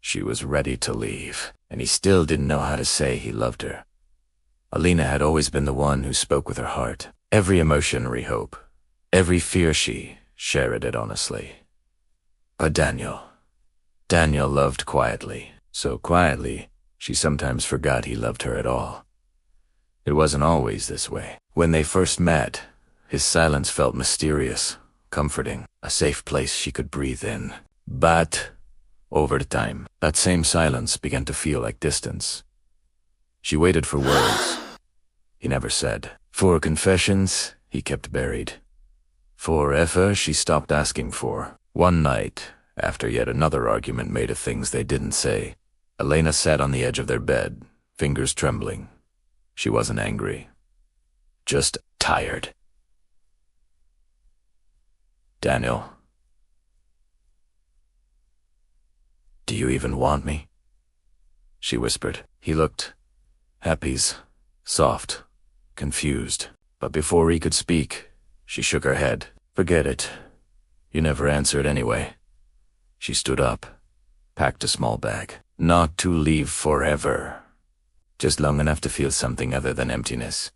She was ready to leave, and he still didn't know how to say he loved her. Alina had always been the one who spoke with her heart. Every emotion, every hope, every fear, she shared it honestly. But Daniel loved quietly. So quietly, she sometimes forgot he loved her at all. It wasn't always this way. When they first met, his silence felt mysterious, comforting, a safe place she could breathe in. But over time, that same silence began to feel like distance. She waited for words. He never said. For confessions, he kept buried. For effort, she stopped asking for. One night, after yet another argument made of things they didn't say, Elena sat on the edge of their bed, fingers trembling. She wasn't angry, just tired. Daniel, do you even want me? She whispered. He looked happy, soft, confused. But before he could speak, she shook her head. Forget it. You never answered anyway. She stood up, packed a small bag. Not to leave forever. Just long enough to feel something other than emptiness.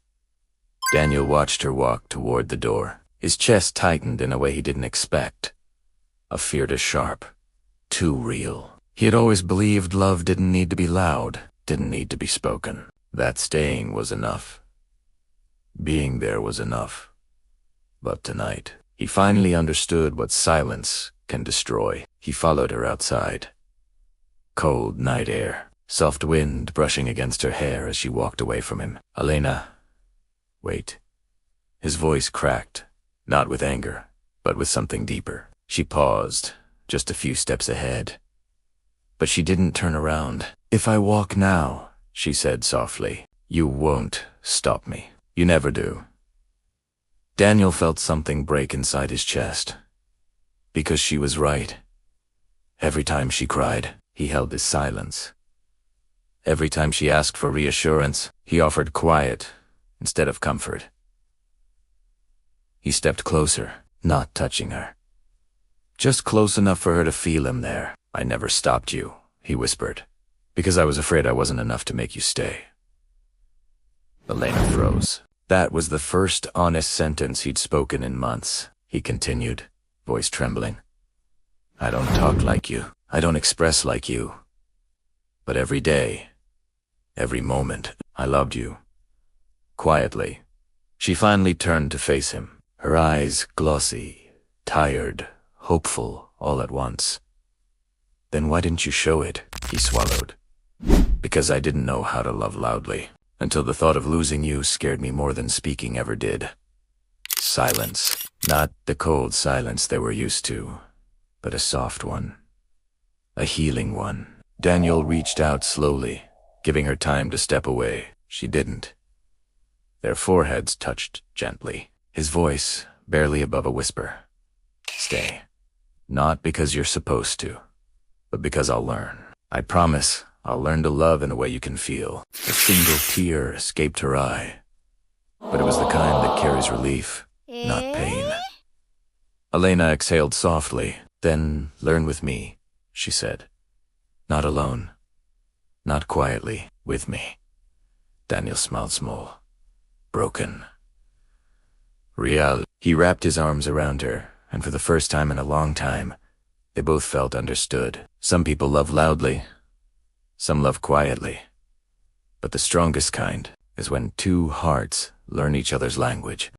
Daniel watched her walk toward the door. His chest tightened in a way he didn't expect. A fear too sharp, too real. He had always believed love didn't need to be loud, didn't need to be spoken. That staying was enough. Being there was enough. But tonight, he finally understood what silence can destroy. He followed her outside. Cold night air, soft wind brushing against her hair as she walked away from him. Elena, wait. His voice cracked, not with anger, but with something deeper. She paused, just a few steps ahead. But she didn't turn around. If I walk now, she said softly, you won't stop me. You never do. Daniel felt something break inside his chest. Because she was right. Every time she cried, he held his silence. Every time she asked for reassurance, he offered quiet instead of comfort. He stepped closer, not touching her. Just close enough for her to feel him there. I never stopped you, he whispered, because I was afraid I wasn't enough to make you stay. Elena froze. That was the first honest sentence he'd spoken in months. He continued, voice trembling. I don't talk like you. I don't express like you. But every day, every moment, I loved you. Quietly, she finally turned to face him, her eyes glossy, tired, hopeful, all at once. Then why didn't you show it? He swallowed. Because I didn't know how to love loudly, until the thought of losing you scared me more than speaking ever did. Silence. Not the cold silence they were used to, but a soft one. A healing one. Daniel reached out slowly, giving her time to step away. She didn't. Their foreheads touched gently, his voice barely above a whisper. Stay. Not because you're supposed to, but because I'll learn. I promise I'll learn to love in a way you can feel. A single tear escaped her eye, but it was the kind that carries relief, not pain. Elena exhaled softly. Then learn with me, she said. Not alone. Not quietly, with me. Daniel smiled small. Broken. Real. He wrapped his arms around her, and for the first time in a long time, they both felt understood. Some people love loudly. Some love quietly. But the strongest kind is when two hearts learn each other's language.